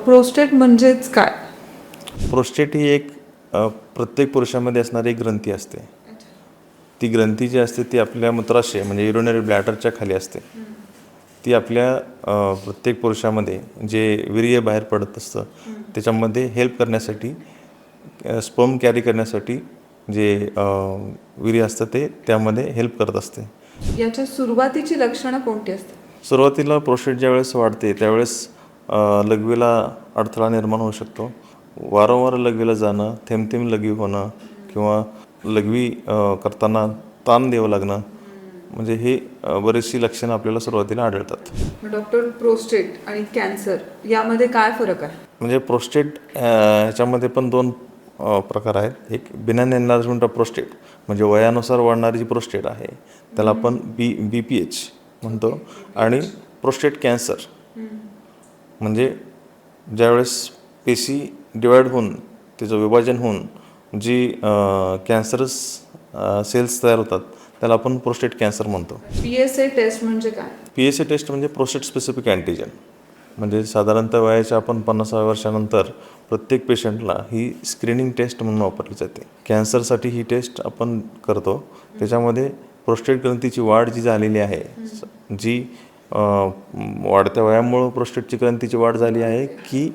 Prostate म्हणजेच काय? Prostate ही एक प्रत्येक पुरुषामध्ये असणारी एक ग्रंथी असते. ती ग्रंथी जी असते ती आपल्या मूत्राशय म्हणजे युरिनरी ब्लॅडरच्या खाली असते. ती आपल्या प्रत्येक पुरुषामध्ये जे वीर्य बाहेर पडत असतं त्याच्यामध्ये हेल्प करण्यासाठी, स्पर्म कॅरी करण्यासाठी जे वीर्य असतं ते त्यामध्ये हेल्प करत असते. याच्या सुरुवातीची लक्षणं कोणती असतात? सुरुवातीला प्रोस्टेट ज्यावेळेस वाढते त्यावेळेस लघवीला अडथळा निर्माण होऊ शकतो. वारंवार लघवीला जाणं, थेंब थेंब लघवी होणं किंवा लघवी करताना ताण द्यावं लागणं, म्हणजे हे बरीचशी लक्षणं आपल्याला सुरुवातीला आढळतात. डॉक्टर, प्रोस्टेट आणि कॅन्सर यामध्ये काय फरक आहे? म्हणजे प्रोस्टेट ह्याच्यामध्ये पण दोन प्रकार आहेत. एक बिनाइन एनलार्जमेंट ऑफ प्रोस्टेट म्हणजे वयानुसार वाढणारी जी प्रोस्टेट आहे त्याला आपण BPH म्हणतो. आणि प्रोस्टेट कॅन्सर म्हणजे ज्यावेळेस पेशी डिवाईड होऊन त्याचं विभाजन होऊन जी कॅन्सरस सेल्स तयार होतात त्याला आपण प्रोस्टेट कॅन्सर म्हणतो. PSA टेस्ट म्हणजे काय? PSA टेस्ट म्हणजे प्रोस्टेट स्पेसिफिक अँटीजन. म्हणजे साधारणतः वयाच्या आपण 50व्या वर्षानंतर प्रत्येक पेशंटला ही स्क्रीनिंग टेस्ट म्हणून वापरली जाते. कॅन्सरसाठी ही टेस्ट आपण करतो. त्याच्यामध्ये प्रोस्टेट ग्रंथीची वाढ जी झालेली आहे, जी वाढत्या वयामुळं प्रोस्टेटची ग्रंथीची वाढ झाली आहे की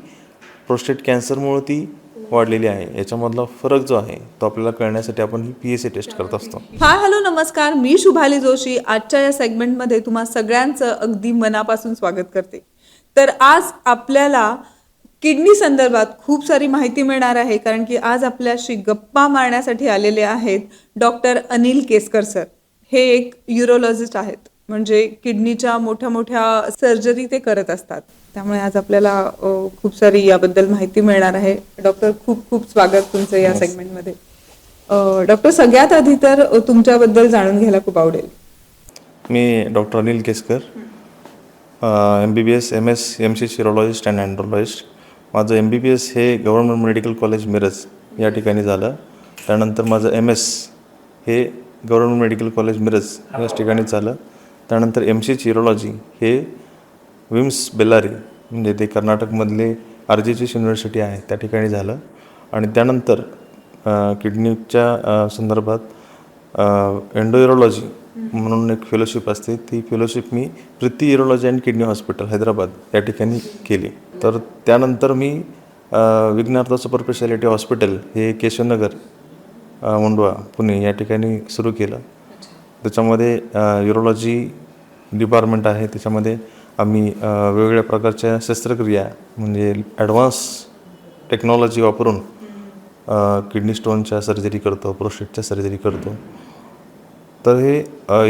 प्रोस्टेट कॅन्सरमुळं ती वाढलेली आहे, याच्यामधला फरक जो आहे तो आपल्याला कळण्यासाठी आपण ही PSA टेस्ट करत असतो. हाय, हॅलो, नमस्कार. मी शुभाली जोशी आजच्या या सेगमेंटमध्ये तुम्हा सगळ्यांचं अगदी मनापासून स्वागत करते. तर आज आपल्याला किडनी संदर्भात खूप सारी माहिती मिळणार आहे, कारण की आज आपल्याशी गप्पा मारण्यासाठी आलेले आहेत डॉक्टर अनिल केसकर सर. हे एक युरोलॉजिस्ट आहेत, म्हणजे किडनीच्या मोठ्या मोठ्या सर्जरी ते करत असतात. त्यामुळे आज आपल्याला खूप सारी याबद्दल माहिती मिळणार आहे. डॉक्टर, खूप खूप स्वागत तुमचं या सेगमेंटमध्ये. डॉक्टर, सगळ्यात आधी तर तुमच्याबद्दल जाणून घ्यायला खूप आवडेल. मी doctor Anil Keskar, MBBS MS MC serologist and andrologist. माझं MBBS हे गव्हर्नमेंट मेडिकल कॉलेज मिरज या ठिकाणी झालं. त्यानंतर माझं MS हे गव्हर्नमेंट मेडिकल कॉलेज मिरज याच ठिकाणी झालं. त्यानंतर MC चिरोलॉजी हे विम्स बेल्लारी म्हणजे ते कर्नाटकमधले RGH युनिव्हर्सिटी आहे त्या ठिकाणी झालं. आणि त्यानंतर किडनीच्या संदर्भात एंडोयुरोलॉजी म्हणून एक फेलोशिप असते, ती fellowship me Preeti urology and kidney hospital Hyderabad या ठिकाणी केली. तर त्यानंतर मी विघ्नार्थ सुपर स्पेशालिटी हॉस्पिटल हे केशवनगर मुंडवा पुणे या ठिकाणी सुरू केलं. त्याच्यामध्ये युरोलॉजी डिपार्टमेंट आहे. त्याच्यामध्ये आम्ही वेगवेगळ्या प्रकारच्या शस्त्रक्रिया म्हणजे ॲडव्हान्स टेक्नॉलॉजी वापरून किडनी स्टोनच्या सर्जरी करतो, प्रोस्टेटच्या सर्जरी करतो. तर हे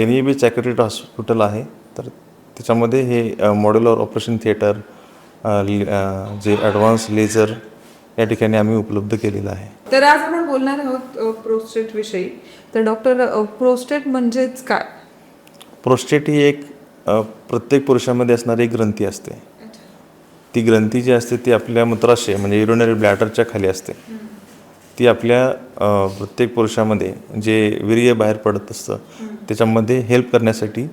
NEB चॅक्रेटेड हॉस्पिटल आहे. तर त्याच्यामध्ये हे मॉड्युलर ऑपरेशन थिएटर, जे ॲडव्हान्स लेझर या ठिकाणी आम्ही उपलब्ध केलेलं आहे. तर आज आपण बोलणार आहोत प्रोस्टेट विषयी. तर डॉक्टर, प्रोस्टेट म्हणजेच काय? प्रोस्टेट ही एक प्रत्येक पुरुषामध्ये असणारी एक ग्रंथी असते. ती ग्रंथी जी असते ती आपल्या मूत्राशय म्हणजे युरिनरी ब्लॅडरच्या खाली असते. ती आपल्या प्रत्येक पुरुषामध्ये जे वीर्य बाहेर पडत असतं त्याच्यामध्ये हेल्प करण्यासाठी,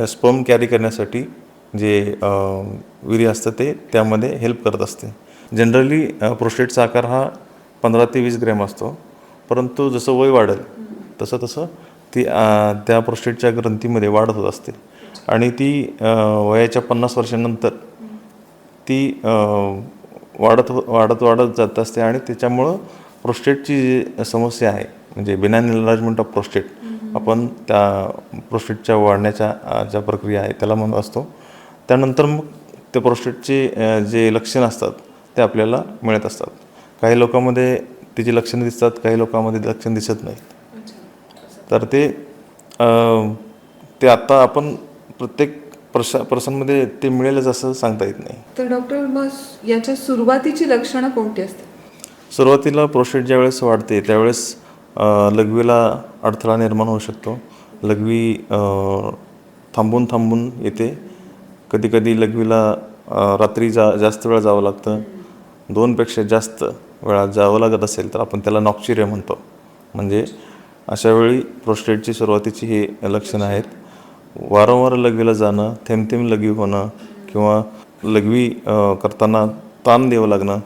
स्पर्म कॅरी करण्यासाठी जे वीर्य असतं ते त्यामध्ये हेल्प करत असते. जनरली प्रोस्टेटचा आकार हा 15 ते 20 ग्रॅम असतो. परंतु जसं वय वाढेल तसं तसं ती त्या प्रोस्टेटच्या ग्रंथीमध्ये वाढत होत असते. आणि ती वयाच्या 50 वर्षांनंतर ती वाढत जात असते. आणि त्याच्यामुळं प्रोस्टेटची जी समस्या आहे म्हणजे बिनाइन एनलार्जमेंट ऑफ प्रोस्टेट आपण त्या प्रोस्टेटच्या वाढण्याच्या ज्या प्रक्रिया आहे त्याला म्हणत असतो. त्यानंतर मग ते प्रोस्टेटचे जे लक्षणं असतात ते आपल्याला मिळत असतात. काही लोकांमध्ये त्याची लक्षणं दिसतात, काही लोकांमध्ये लक्षणं दिसत नाहीत. तर ते आत्ता आपण प्रत्येक पर्सनमध्ये ते मिळेलच असं सांगता येत नाही. तर डॉक्टर, मग याच्या सुरुवातीची लक्षणं कोणती असतात? सुरुवातीला प्रोस्टेट ज्यावेळेस वाढते त्यावेळेस लघवीला अडथळा निर्माण होऊ शकतो. लघवी थांबून थांबून येते. कधी कधी लघवीला रात्री जास्त वेळा जावं लागतं. 2पेक्षा जास्त वेळा जावं लागत असेल तर आपण त्याला नॉक्च्युरिया म्हणतो. म्हणजे अशा वेळी प्रोस्टेटची सुरुवातीची ही लक्षणं आहेत. वारंवार लघवीला जाणं, थेंब थेंब लघवी होणं किंवा लघवी करताना ताण द्यावं लागणं,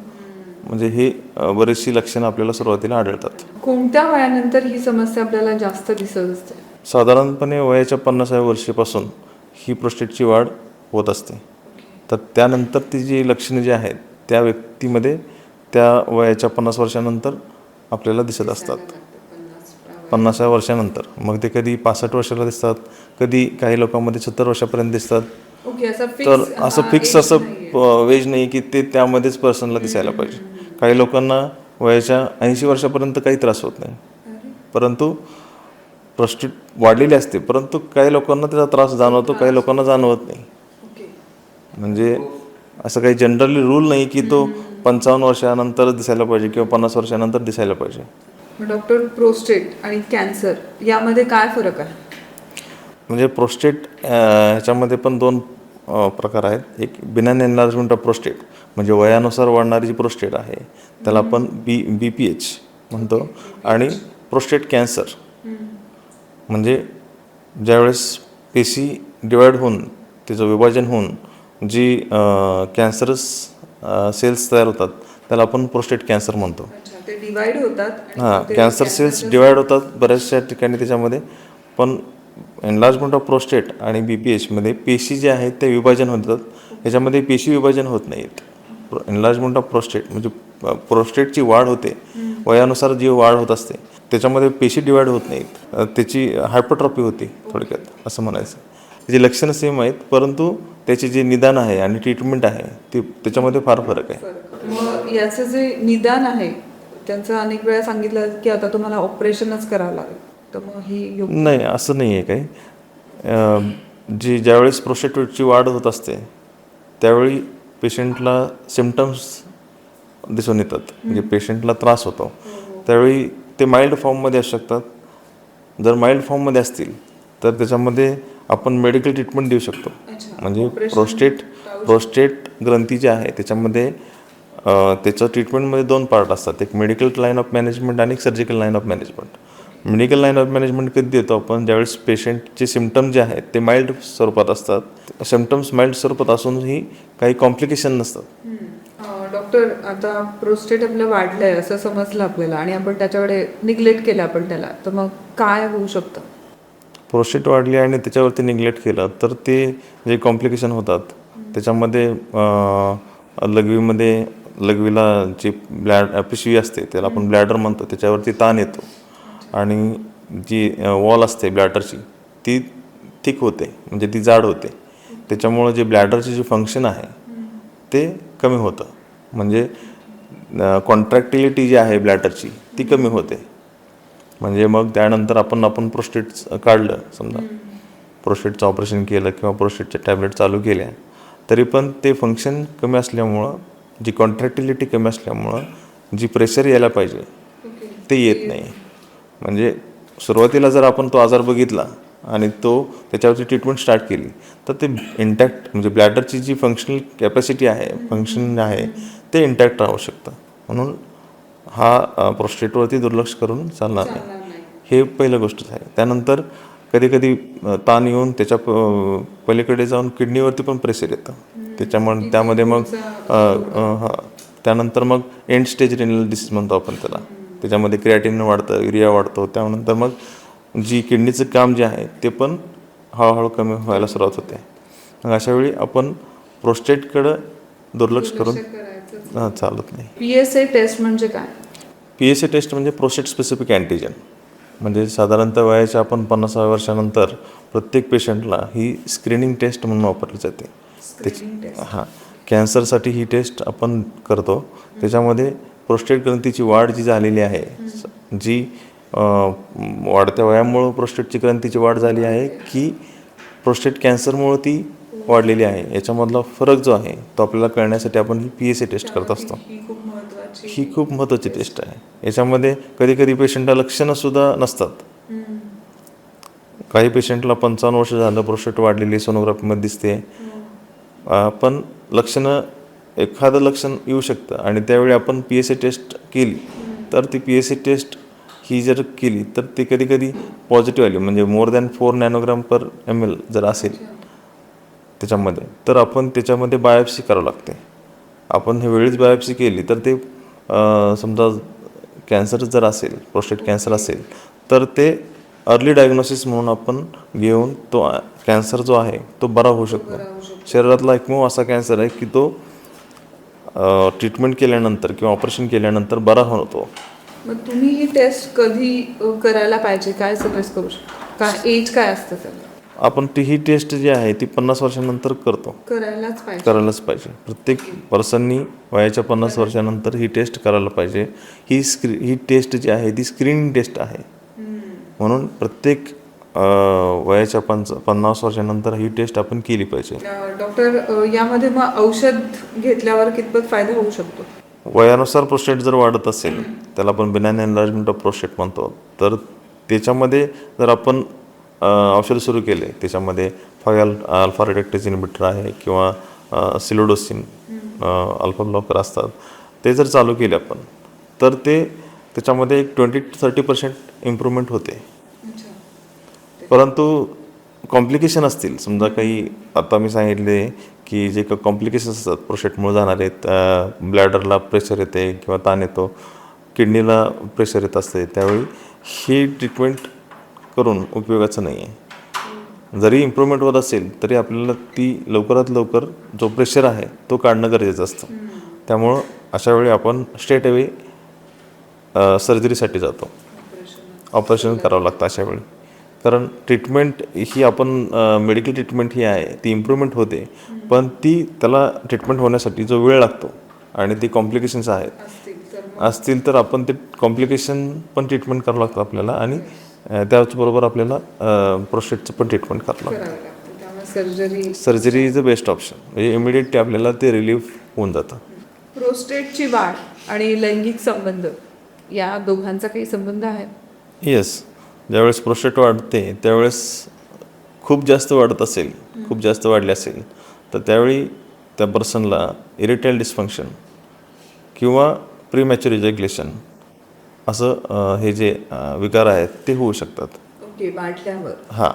म्हणजे हे बरीचशी लक्षणं आपल्याला सुरुवातीला आढळतात. कोणत्या वयानंतर ही समस्या आपल्याला जास्त दिसत असते? साधारणपणे वयाच्या 50व्या वर्षापासून ही प्रोस्टेटची वाढ होत असते. तर त्यानंतर ती जी लक्षणे जी आहेत त्या व्यक्तीमध्ये त्या वयाच्या 50 वर्षानंतर आपल्याला दिसत असतात. 50व्या वर्षानंतर मग ते कधी 65 वर्षाला दिसतात, कधी काही लोकांमध्ये 70 वर्षापर्यंत दिसतात. ओके, तर असं फिक्स असं वेज नाही की ते त्यामध्येच पर्सनला दिसायला पाहिजे. काही लोकांना वयाच्या 80 वर्षापर्यंत काही त्रास होत नाही, परंतु प्रोस्टेट वाढलेली असते, परंतु काही लोकांना त्याचा त्रास जाणवतो, काही लोकांना जाणवत नाही. म्हणजे असं काही जनरली रूल नाही की तो 55 वर्षानंतर दिसायला पाहिजे किंवा 50 वर्षानंतर दिसायला पाहिजे. डॉक्टर, प्रोस्टेट आणि कॅन्सर यामध्ये काय फरक आहे? म्हणजे प्रोस्टेट ह्याच्यामध्ये पण दोन प्रकार आहेत. एक बिनाइन एनलार्जमेंट ऑफ प्रोस्टेट, म्हणजे वयानुसार वाढणारी जी प्रोस्टेट आहे त्याला आपण BPH म्हणतो, आणि प्रोस्टेट कॅन्सर म्हणजे ज्यावेळेस पेशी डिवाईड होऊन त्याचं विभाजन होऊन जी कॅन्सरस सेल्स तयार होतात त्याला आपण प्रोस्टेट कॅन्सर म्हणतो. ते डिवाइड होतात. हां, कॅन्सर सेल्स डिवाईड होतात बऱ्याचशा ठिकाणी त्याच्यामध्ये, पण एनलार्जमेंट ऑफ प्रोस्टेट आणि BPH मध्ये पेशी जे आहेत ते विभाजन होतात, ह्याच्यामध्ये पेशी विभाजन होत नाहीत. एनलार्जमेंट ऑफ प्रोस्टेट म्हणजे प्रोस्टेटची वाढ होते, वयानुसार जी वाढ होत असते त्याच्यामध्ये पेशी डिवाईड होत नाहीत, त्याची हायपरट्रॉफी होती थोडक्यात असं म्हणायचं. त्याची लक्षणं सेम आहेत, परंतु त्याचे जे निदान आहे आणि ट्रीटमेंट आहे ते त्याच्यामध्ये फार फरक आहे. मग याचं जे निदान आहे त्यांचं अनेक वेळा सांगितलं की आता तुम्हाला ऑपरेशनच करावं लागेल, तर मग ही योग्य नाही, असं नाही आहे काही. ज्यावेळेस प्रोस्टेटची वाढ होत असते त्यावेळी पेशंटला सिम्पटम्स दिसून येतात, म्हणजे पेशंटला त्रास होतो, त्यावेळी ते माइल्ड फॉर्ममध्ये असू शकतात. जर माइल्ड फॉर्ममध्ये असतील तर त्याच्यामध्ये आपण मेडिकल ट्रीटमेंट देऊ शकतो. म्हणजे प्रोस्टेट ग्रंथी जी आहे त्याच्यामध्ये त्याचं ट्रीटमेंटमध्ये दोन पार्ट असतात, एक मेडिकल लाईन ऑफ मॅनेजमेंट आणि एक surgical line of management. Medical line of management कधी देतो आपण? ज्यावेळेस पेशंटचे सिम्पटम जे आहेत ते माइल्ड स्वरूपात असतात. सिम्पटम्स माइल्ड स्वरूपात असूनही काही कॉम्प्लिकेशन नसतात. डॉक्टर, आता प्रोस्टेट आपलं वाढलंय असं समजलं आपल्याला आणि आपण त्याच्याकडे निग्लेक्ट केलं आपण त्याला, तर मग काय होऊ शकतं? प्रोस्टेट वाढली आणि त्याच्यावरती निग्लेक्ट केलं तर ते जे कॉम्प्लिकेशन होतात त्याच्यामध्ये लघवीला जी पिशवी असते त्याला आपण ब्लॅडर म्हणतो, त्याच्यावरती ताण येतो आणि जी वॉल असते ब्लॅडरची ती थिक होते, म्हणजे ती जाड होते. त्याच्यामुळं जे ब्लॅडरचे जे फंक्शन आहे ते कमी होतं, म्हणजे कॉन्ट्रॅक्टिलिटी जी आहे ब्लॅडरची ती कमी होते. म्हणजे मग त्यानंतर आपण प्रोस्टेट काढलं, समजा प्रोस्टेटचं ऑपरेशन केलं किंवा प्रोस्टेटच्या टॅबलेट चालू केल्या, तरी पण ते फंक्शन कमी असल्यामुळं, जी कॉन्ट्रॅक्टिलिटी कमी असल्यामुळं जी प्रेशर यायला पाहिजे ते येत नाही. म्हणजे सुरुवातीला जर आपण तो आजार बघितला आणि त्याच्यावरची ट्रीटमेंट स्टार्ट केली तर ते इंटॅक्ट, म्हणजे ब्लॅडरची जी फंक्शनल कॅपॅसिटी आहे, फंक्शन आहे ते इंटॅक्ट राहू शकतं. म्हणून हा प्रोस्टेटवरती दुर्लक्ष करून चालणार नाही, हे पहिलं गोष्ट आहे. त्यानंतर कधी कधी ताण येऊन त्याच्या पलीकडे जाऊन किडनीवरती पण प्रेशर येतं, त्याच्यामुळे त्यामध्ये मग त्यानंतर मग एंड स्टेज रेनल डिसीज म्हणतो आपण त्याला. त्याच्यामध्ये क्रिएटिनिन वाढतं, युरिया वाढतो, त्यानंतर मग जी किडनीचं काम जे आहे ते पण हळूहळू कमी व्हायला सुरुवात होते. मग अशा वेळी आपण प्रोस्टेटकडं दुर्लक्ष करून चालत नाही. PSA टेस्ट म्हणजे काय? PSA टेस्ट म्हणजे प्रोस्टेट स्पेसिफिक अँटीजन. म्हणजे साधारणतः वयाच्या आपण 50व्या वर्षानंतर प्रत्येक पेशंटला ही स्क्रीनिंग टेस्ट म्हणून वापरली जाते. कॅन्सरसाठी ही टेस्ट आपण करतो. त्याच्यामध्ये प्रोस्टेट ग्रंथीची वाढ जी झालेली आहे, जी वाढत्या वयामुळं प्रोस्टेटची ग्रंथीची वाढ झाली आहे की प्रोस्टेट कॅन्सरमुळं ती वाढलेली आहे, याच्यामधला फरक जो आहे तो आपल्याला कळण्यासाठी आपण ही PSA टेस्ट करत असतो. ही खूप महत्त्वाची टेस्ट आहे. याच्यामध्ये कधी कधी पेशंटला लक्षणंसुद्धा नसतात. काही पेशंटला 55 वर्ष झालं प्रोस्टेट वाढलेली सोनोग्राफीमध्ये दिसते, पण एखादं लक्षण येऊ शकतं आणि त्यावेळी आपण PSA टेस्ट केली तर ती PSA टेस्ट ही जर केली तर ती कधी कधी पॉझिटिव्ह आली, म्हणजे मोर दॅन 4 ng/ml जर असेल त्याच्यामध्ये, तर आपण त्याच्यामध्ये बायोप्सी करावं लागते. आपण हे वेळीच बायोप्सी केली तर ते समजा कॅन्सर जर असेल, प्रोस्टेट कॅन्सर असेल, तर ते अर्ली डायग्नोसिस म्हणून आपण घेऊन तो कॅन्सर जो आहे तो बरा होऊ शकतो. शरीरातला एकमेव असा कॅन्सर आहे की तो ट्रीटमेंट केल्यानंतर किंवा ऑपरेशन केल्यानंतर बरा होतो. मग तुम्ही ही टेस्ट कधी करायला पाहिजे, काय सजेस्ट करू शकता, काय एज काय असतं त्याला? आपण ही टेस्ट जी आहे ती 50 वर्षानंतर करायलाच पाहिजे. करायलाच पाहिजे. प्रत्येक पर्सननी वयाच्या 50 वर्षानंतर ही टेस्ट करायला पाहिजे. ही टेस्ट जी आहे ती स्क्रीनिंग टेस्ट आहे, म्हणून प्रत्येक वयाच्या 50 वर्षानंतर ही टेस्ट आपण केली पाहिजे. डॉक्टर, यामध्ये मग औषध घेतल्यावर कितपत फायदा होऊ शकतो? वयानुसार प्रोस्टेट जर वाढत असेल, त्याला आपण बिनाइन एनलार्जमेंट ऑफ प्रोस्टेट म्हणतो, तर त्याच्यामध्ये जर आपण औषध सुरू केले, त्याच्यामध्ये 5 अल्फा रिडक्टेज इनहिबिटर आहे किंवा सिलोडोसिन अल्फा ब्लॉकर असतात, ते जर चालू केले आपण तर त्याच्यामध्ये एक 20-30% इम्प्रूव्हमेंट होते. परंतु कॉम्प्लिकेशन असतील, समजा काही आता मी सांगितले की जे कॉम्प्लिकेशन्स असतात प्रोस्टेटमुळे जाणारे, ब्लॅडरला प्रेशर येते किंवा ताण येतो, किडनीला प्रेशर येत असते, त्यावेळी ही ट्रीटमेंट करून उपयोगाचं नाही आहे. जरी इम्प्रूव्हमेंट होत असेल तरी आपल्याला ती लवकरात लवकर जो प्रेशर आहे तो काढणं गरजेचं असतं. त्यामुळं अशा वेळी आपण स्ट्रेट अवे सर्जरीसाठी जातो, ऑपरेशन करावं लागतं अशा वेळी. कारण ट्रीटमेंट ही आपण मेडिकल ट्रीटमेंट ही आहे ती इम्प्रूव्हमेंट होते, पण त्याला ट्रीटमेंट होण्यासाठी जो वेळ लागतो आणि ती कॉम्प्लिकेशन्स असतील तर आपण ते कॉम्प्लिकेशन पण ट्रीटमेंट करावं लागतं आपल्याला, आणि त्याचबरोबर आपल्याला प्रोस्टेटचं पण ट्रीटमेंट करावं लागतं. Surgery is the best option, म्हणजे इमिडिएटली आपल्याला ते रिलीफ होऊन जातं. प्रोस्टेटची वाढ आणि लैंगिक संबंध या दोघांचा काही संबंध आहे? येस, ज्यावेळेस प्रोस्टेट वाढते त्यावेळेस खूप जास्त वाढत असेल, खूप जास्त वाढले असेल, तर त्यावेळी त्या पर्सनला इरेक्टाईल डिस्फंक्शन किंवा प्रीमॅच्युअर इजॅक्युलेशन असं हे जे विकार आहेत ते होऊ शकतात. ओके, वाढल्यावर? हां,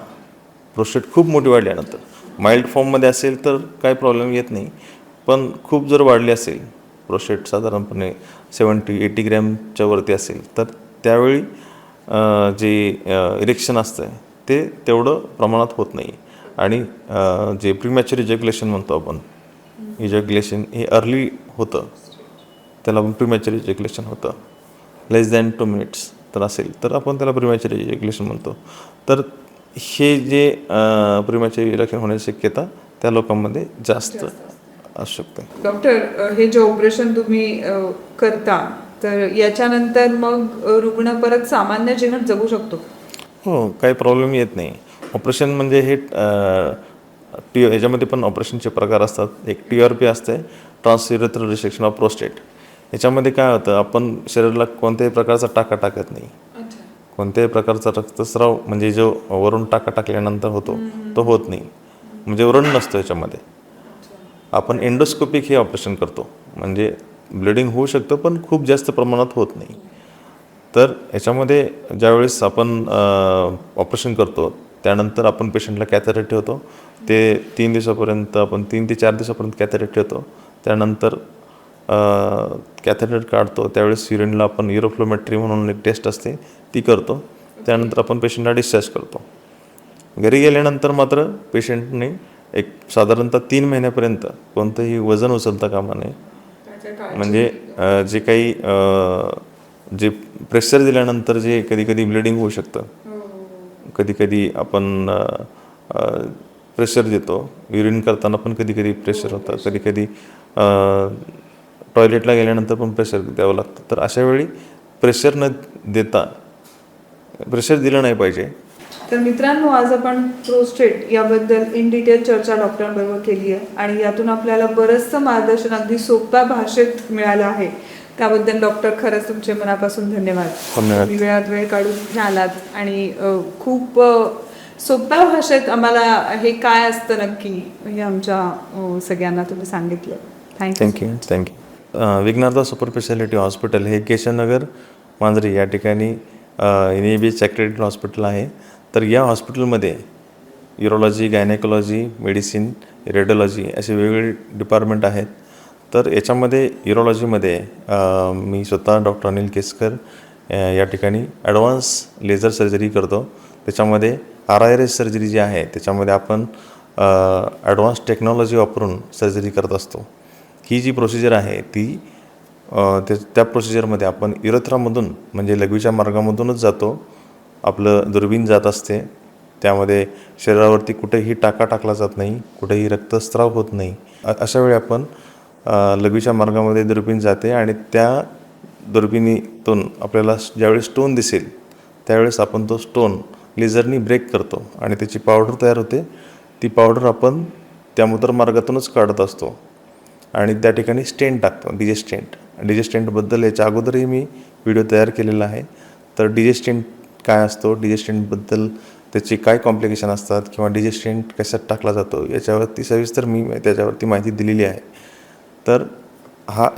प्रोस्टेट खूप मोठी वाढल्यानंतर. माइल्ड फॉर्ममध्ये असेल तर काही प्रॉब्लेम येत नाही, पण खूप जर वाढली असेल, प्रोस्टेट साधारणपणे 70-80 ग्रॅमच्या वरती असेल, तर त्यावेळी जे इरेक्शन असतं ते तेवढं प्रमाणात होत नाही, आणि जे प्रीमॅच्युअर इजॅक्युलेशन म्हणतो आपण, इजॅक्युलेशन हे अर्ली होतं, त्याला आपण प्रीमॅच्युअर इजॅक्युलेशन होतं. लेस दॅन 2 मिनिट्स तर असेल तर आपण त्याला प्रीमॅच्युअर इजॅक्युलेशन म्हणतो. तर हे जे प्रीमॅच्युअर इजॅक्युलेशन होण्याची शक्यता त्या लोकांमध्ये जास्त असू शकते. डॉक्टर, हे जे ऑपरेशन तुम्ही करता, तर याच्यानंतर मग रुग्ण परत सामान्य जीवन जगू शकतो? हो, काही प्रॉब्लेम येत नाही. ऑपरेशन म्हणजे हे याच्यामध्ये पण ऑपरेशनचे प्रकार असतात. एक TURP असते, ट्रान्सयुरेथ्रल रिसेक्शन ऑफ प्रोस्टेट. याच्यामध्ये काय होतं, आपण शरीराला कोणत्याही प्रकारचा टाका टाकत नाही, कोणत्याही प्रकारचा रक्तस्राव म्हणजे जो वरून टाका टाकल्यानंतर होतो तो होत नाही, म्हणजे व्रण नसतो याच्यामध्ये. आपण एंडोस्कोपिक हे ऑपरेशन करतो, म्हणजे ब्लिडिंग होऊ शकतं पण खूप जास्त प्रमाणात होत नाही. तर याच्यामध्ये ज्यावेळेस आपण ऑपरेशन करतो त्यानंतर आपण पेशंटला कॅथेटर ठेवतो, ते 3 दिवसापर्यंत आपण 3 ते 4 दिवसापर्यंत कॅथेटर ठेवतो. त्यानंतर कॅथेटर काढतो, त्यावेळेस युरिनला आपण युरोफ्लोमेट्री म्हणून एक टेस्ट असते ती करतो. त्यानंतर आपण पेशंटला डिस्चार्ज करतो. घरी गेल्यानंतर मात्र पेशंटने एक साधारणतः 3 महिन्यापर्यंत कोणतंही वजन उचलता कामा नये. म्हणजे जे काही जे प्रेशर दिल्यानंतर जे कधी ब्लिडिंग होऊ शकतं, कधी आपण प्रेशर देतो, युरिन करताना पण कधी प्रेशर होतं, कधी टॉयलेटला गेल्यानंतर पण प्रेशर द्यावं लागतं. तर अशा वेळी प्रेशर न देता, प्रेशर दिलं नाही पाहिजे. तर मित्रांनो, आज आपण प्रोस्टेट याबद्दल इन डिटेल चर्चा डॉक्टरांबरोबर केली आहे, आणि यातून आपल्याला बरंचसं मार्गदर्शन अगदी सोप्या भाषेत मिळालं आहे. त्याबद्दल डॉक्टर खरंच तुमचे मनापासून धन्यवाद. तुम्ही वेळात वेळ काढून आलात आणि खूप सोप्या भाषेत आम्हाला हे काय असतं नक्की हे आमच्या सगळ्यांना तुम्ही सांगितलं. थँक्यू. विघ्नार्था सुपर स्पेशालिटी हॉस्पिटल हे केशवनगर मांजरी या ठिकाणी NABH accredited हॉस्पिटल आहे. तर या हॉस्पिटलमध्ये युरोलॉजी, गायनेकोलॉजी, मेडिसिन, रेडिओलॉजी असे वेगवेगळे डिपार्टमेंट आहेत. तर याच्यामध्ये युरोलॉजीमध्ये मी स्वतः डॉक्टर अनिल केसकर या ठिकाणी ॲडव्हान्स लेझर सर्जरी करतो. त्याच्यामध्ये RIRS सर्जरी जी आहे त्याच्यामध्ये आपण ॲडव्हान्स टेक्नॉलॉजी वापरून सर्जरी करत असतो. ही जी प्रोसिजर आहे ती त्या प्रोसिजरमध्ये आपण युरेथ्रामधून म्हणजे लघवीच्या मार्गामधूनच जातो. आपलं दुर्बीण जात असते. त्यामध्ये शरीरावरती कुठेही टाका टाकला जात नाही, कुठेही रक्तस्राव होत नाही. अशा वेळी आपण लघवीच्या मार्गामध्ये दुर्बीण जाते आणि त्या दुर्बिणीतून आपल्याला ज्यावेळी स्टोन दिसेल त्यावेळेस आपण तो स्टोन लेझरनी ब्रेक करतो आणि त्याची पावडर तयार होते. ती पावडर आपण त्या मूत्रमार्गातूनच काढत असतो आणि त्या ठिकाणी स्टेंट टाकतो, डीजे स्टेंट. डीजे स्टेंटबद्दल याच्या अगोदरही मी व्हिडिओ तयार केलेला आहे. तर डीजे स्टेंट काय असतो, डीजे स्टेंटबद्दल त्याची काय कॉम्प्लिकेशन असतात किंवा डीजे स्टेंट कशात टाकला जातो याच्यावरती सविस्तर मी त्याच्यावरती माहिती दिलेली आहे. तर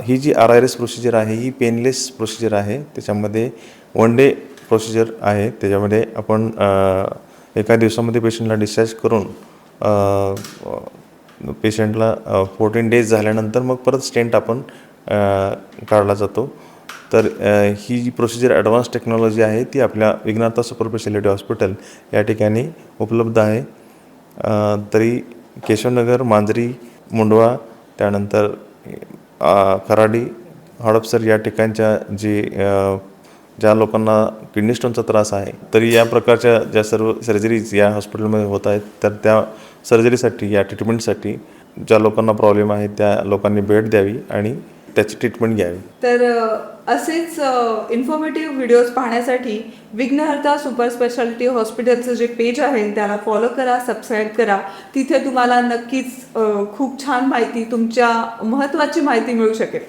ही जी RIRS प्रोसिजर आहे ही पेनलेस प्रोसिजर आहे. त्याच्यामध्ये 1 डे प्रोसिजर आहे. त्याच्यामध्ये आपण एका दिवसामध्ये पेशंटला डिस्चार्ज करून पेशंटला 14 डेज झाल्यानंतर मग परत स्टेंट आपण काढला जातो. तर ही जी प्रोसिजर ॲडव्हान्स टेक्नॉलॉजी आहे ती आपल्या विघ्नार्था सुपर स्पेशालिटी हॉस्पिटल या ठिकाणी उपलब्ध आहे. तरी केशवनगर, मांजरी, मुंडवा, त्यानंतर खराडी, हडपसर या ठिकाणच्या ज्या लोकांना किडनी स्टोनचा त्रास आहे तरी या प्रकारच्या ज्या सर्व सर्जरीज या हॉस्पिटलमध्ये होत आहेत तर त्या सर्जरीसाठी या ट्रीटमेंटसाठी ज्या लोकांना प्रॉब्लेम आहे त्या लोकांनी भेट द्यावी आणि त्याची ट्रीटमेंट घ्यावी. तर असेच इन्फॉर्मेटिव्ह व्हिडिओज पाहण्यासाठी विघ्नहर्ता सुपर स्पेशालिटी हॉस्पिटलचं जे पेज आहे त्याला फॉलो करा, सबस्क्राईब करा. तिथे तुम्हाला नक्कीच खूप छान माहिती, तुमच्या महत्त्वाची माहिती मिळू शकेल.